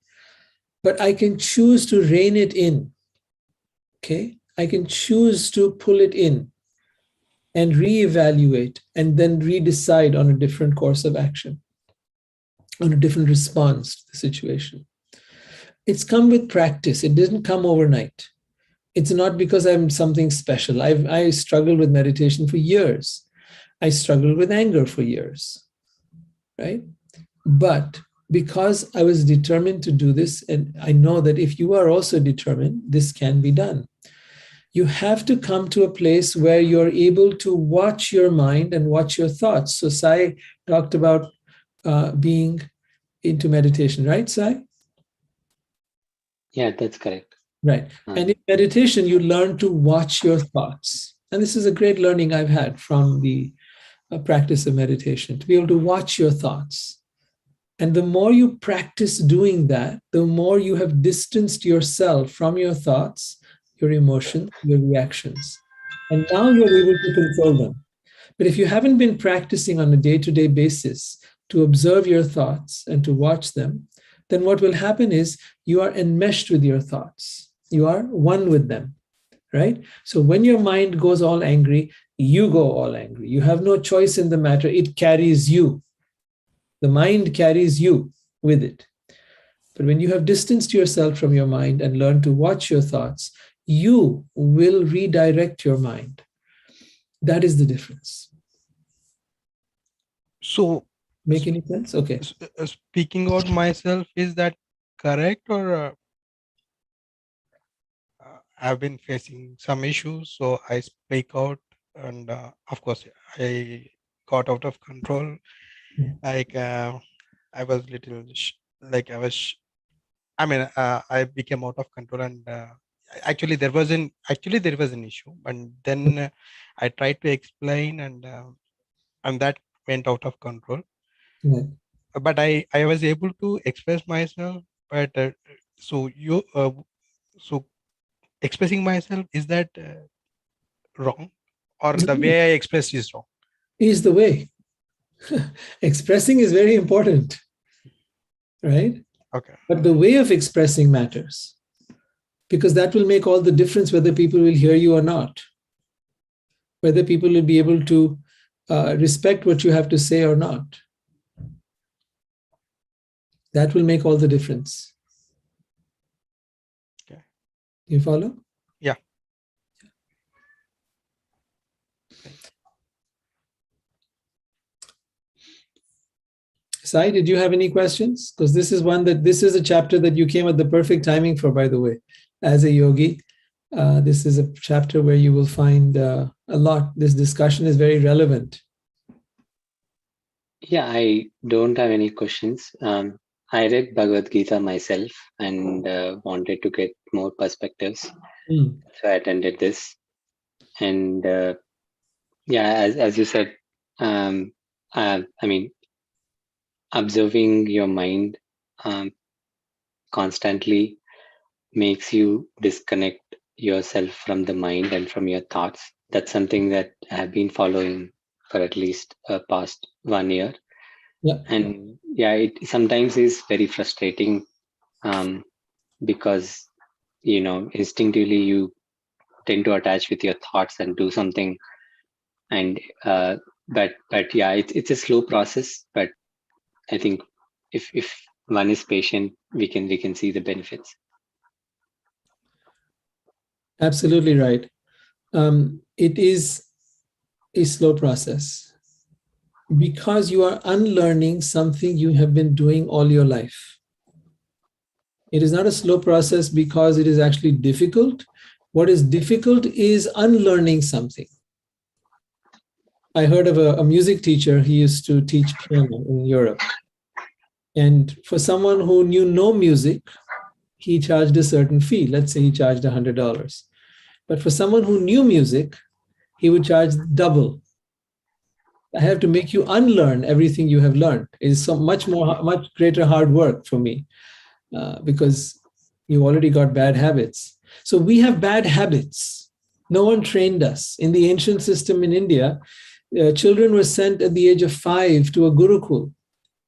Speaker 1: But I can choose to rein it in. Okay? I can choose to pull it in and reevaluate and then redecide on a different course of action, on a different response to the situation. It's come with practice. It didn't come overnight. It's not because I'm something special. I struggled with meditation for years. I struggled with anger for years, right? But because I was determined to do this, and I know that if you are also determined, this can be done. You have to come to a place where you're able to watch your mind and watch your thoughts. So Sai talked about being into meditation, right, Sai?
Speaker 2: Yeah, that's correct.
Speaker 1: Right. And in meditation, you learn to watch your thoughts. And this is a great learning I've had from the practice of meditation, to be able to watch your thoughts. And the more you practice doing that, the more you have distanced yourself from your thoughts, your emotions, your reactions. And now you're able to control them. But if you haven't been practicing on a day-to-day basis to observe your thoughts and to watch them, then what will happen is you are enmeshed with your thoughts. You are one with them, right? So when your mind goes all angry, you go all angry. You have no choice in the matter. It carries you. The mind carries you with it. But when you have distanced yourself from your mind and learn to watch your thoughts, you will redirect your mind. That is the difference.
Speaker 5: So,
Speaker 1: make any sense? Okay.
Speaker 5: Speaking about myself, is that correct, or I've been facing some issues, so I speak out, and of course, I got out of control. Like I was little like I became out of control, and actually there was an issue, and then I tried to explain, and that went out of control.
Speaker 1: Yeah.
Speaker 5: But I was able to express myself. But so expressing myself, is that wrong, or the way I express is wrong?
Speaker 1: Is the way. Expressing is very important, right?
Speaker 5: Okay.
Speaker 1: But the way of expressing matters, because that will make all the difference whether people will hear you or not, whether people will be able to respect what you have to say or not. That will make all the difference.
Speaker 5: Okay.
Speaker 1: You follow?
Speaker 5: Yeah.
Speaker 1: Sai, did you have any questions? Because this is a chapter that you came at the perfect timing for, by the way, as a yogi. This is a chapter where you will find a lot. This discussion is very relevant.
Speaker 2: Yeah, I don't have any questions. I read Bhagavad Gita myself and wanted to get more perspectives. So I attended this. And as you said, I mean, observing your mind constantly makes you disconnect yourself from the mind and from your thoughts. That's something that I have been following for at least past 1 year.
Speaker 1: Yeah.
Speaker 2: And it sometimes is very frustrating because, instinctively you tend to attach with your thoughts and do something. And but it's a slow process. But I think if one is patient, we can see the benefits.
Speaker 1: Absolutely right. It is a slow process because you are unlearning something you have been doing all your life. It is not a slow process because it is actually difficult. What is difficult is unlearning something. I heard of a music teacher. He used to teach piano in Europe. And for someone who knew no music, he charged a certain fee. Let's say he charged $100. But for someone who knew music, he would charge double. I have to make you unlearn everything you have learned. It's so much greater hard work for me because you already got bad habits. So we have bad habits. No one trained us. In the ancient system in India, children were sent at the age of 5 to a gurukul,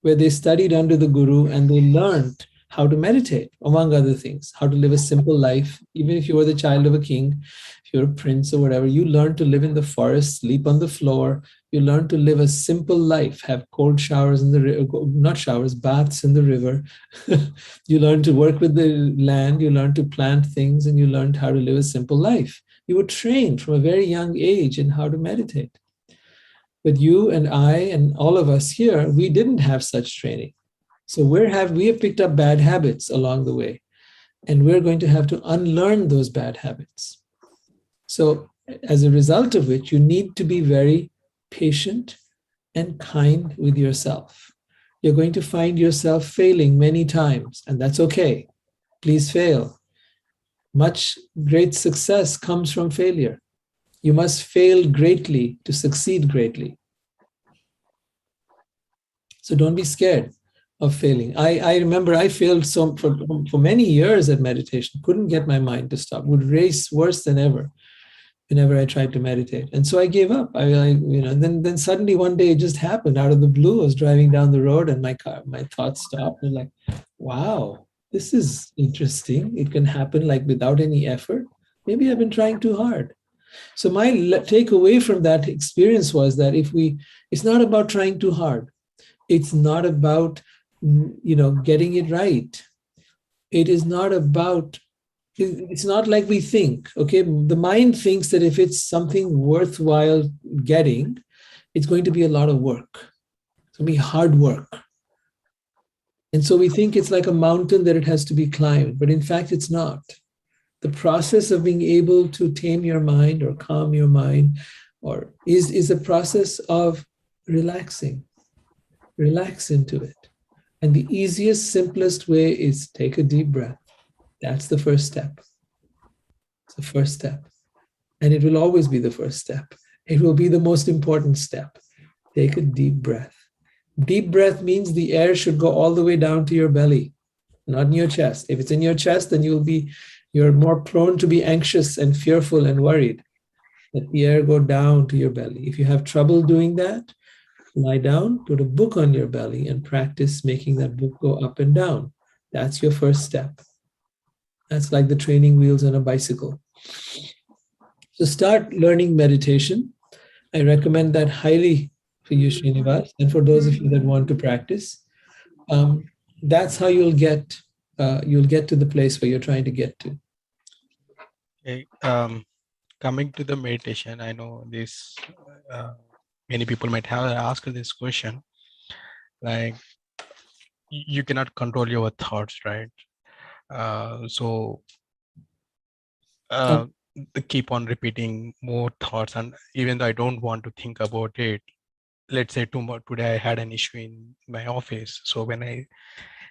Speaker 1: where they studied under the guru and they learned how to meditate, among other things, how to live a simple life. Even if you were the child of a king, if you're a prince or whatever, you learn to live in the forest, sleep on the floor. You learn to live a simple life, have cold showers in the river, not showers, baths in the river. You learn to work with the land, you learn to plant things, and you learned how to live a simple life. You were trained from a very young age in how to meditate. But you and I and all of us here, we didn't have such training. So we have picked up bad habits along the way, and we're going to have to unlearn those bad habits. So as a result of which, you need to be very patient and kind with yourself. You're going to find yourself failing many times, and that's okay. Please fail. Much great success comes from failure. You must fail greatly to succeed greatly. So don't be scared of failing. I remember I failed for many years at meditation, couldn't get my mind to stop, would race worse than ever whenever I tried to meditate. And so I gave up. Then suddenly one day it just happened out of the blue. I was driving down the road and my thoughts stopped. And like, wow, this is interesting. It can happen like without any effort. Maybe I've been trying too hard. So my takeaway from that experience was that it's not about trying too hard. It's not about, getting it right. It's not like we think, okay? The mind thinks that if it's something worthwhile getting, it's going to be a lot of work. It's going to be hard work. And so we think it's like a mountain that it has to be climbed, but in fact, it's not. The process of being able to tame your mind or calm your mind is a process of relaxing. Relax into it. And the easiest, simplest way is take a deep breath. That's the first step. It's the first step. And it will always be the first step. It will be the most important step. Take a deep breath. Deep breath means the air should go all the way down to your belly, not in your chest. If it's in your chest, then you're more prone to be anxious and fearful and worried. Let the air go down to your belly. If you have trouble doing that, lie down, put a book on your belly, and practice making that book go up and down. That's your first step. That's like the training wheels on a bicycle. So start learning meditation. I recommend that highly for you, Srinivas, and for those of you that want to practice. That's how you'll get to the place where you're trying to get to.
Speaker 5: Okay. Coming to the meditation, I know this. Many people might have asked this question, like you cannot control your thoughts, right? They keep on repeating more thoughts, and even though I don't want to think about it, let's say today I had an issue in my office, so when I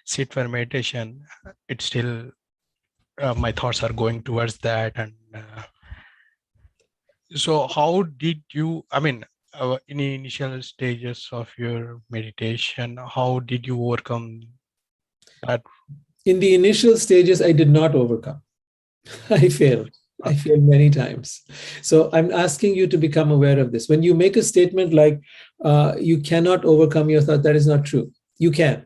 Speaker 5: sit for meditation, it's still my thoughts are going towards that. And so how did you, in the initial stages of your meditation, how did you overcome that?
Speaker 1: In the initial stages, I did not overcome. I failed. I failed many times. So I'm asking you to become aware of this. When you make a statement like, you cannot overcome your thought, that is not true. You can.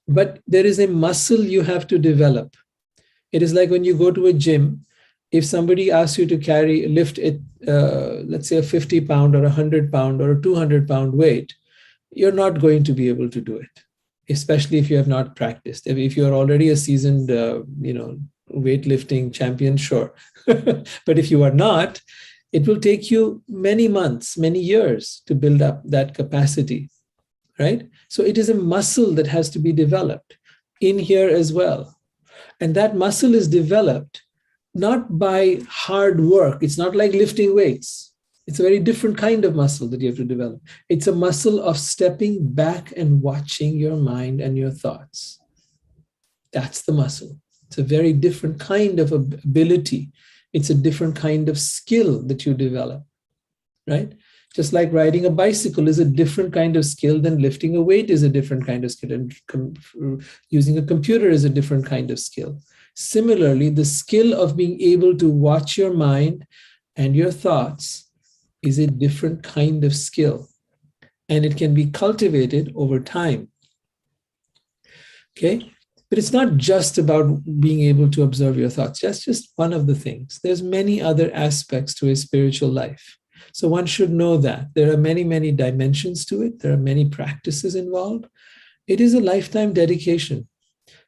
Speaker 1: But there is a muscle you have to develop. It is like when you go to a gym, if somebody asks you to lift it, let's say a 50-pound or a 100-pound or a 200-pound weight, you're not going to be able to do it, especially if you have not practiced. If you're already a seasoned, weightlifting champion, sure. But if you are not, it will take you many months, many years to build up that capacity, right? So it is a muscle that has to be developed in here as well. And that muscle is developed not by hard work. It's not like lifting weights. It's a very different kind of muscle that you have to develop. It's a muscle of stepping back and watching your mind and your thoughts. That's the muscle. It's a very different kind of ability. It's a different kind of skill that you develop, right? Just like riding a bicycle is a different kind of skill than lifting a weight is a different kind of skill, and using a computer is a different kind of skill. Similarly, the skill of being able to watch your mind and your thoughts is a different kind of skill, and it can be cultivated over time. Okay? But it's not just about being able to observe your thoughts. That's just one of the things. There's many other aspects to a spiritual life. So one should know that there are many, many dimensions to it. There are many practices involved. It is a lifetime dedication.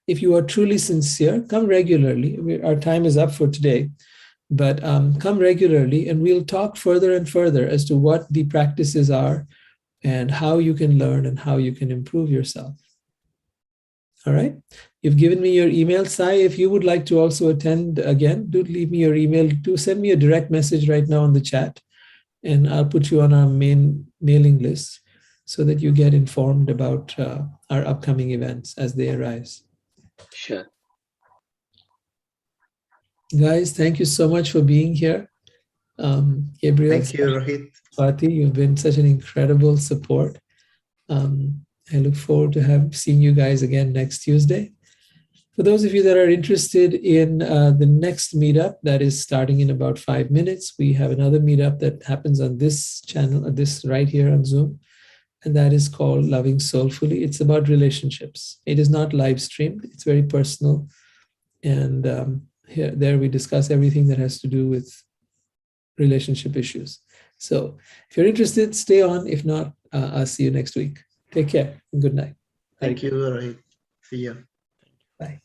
Speaker 1: If you are truly sincere, come regularly. Our time is up for today, but come regularly and we'll talk further and further as to what the practices are and how you can learn and how you can improve yourself. All right. You've given me your email. Sai, if you would like to also attend again, do leave me your email. Do send me a direct message right now on the chat, and I'll put you on our main mailing list so that you get informed about our upcoming events as they arise.
Speaker 2: Sure.
Speaker 1: Guys, thank you so much for being here. Gabriel,
Speaker 4: Thank you, Rohit.
Speaker 1: Swati, you've been such an incredible support. I look forward to seeing you guys again next Tuesday. For those of you that are interested in the next meetup that is starting in about 5 minutes, we have another meetup that happens on this channel, this right here on Zoom, and that is called Loving Soulfully. It's about relationships. It is not live streamed. It's very personal, and there we discuss everything that has to do with relationship issues. So if you're interested, stay on. If not, I'll see you next week. Take care and good night.
Speaker 4: Thank you, Rohit. See you.
Speaker 1: Bye.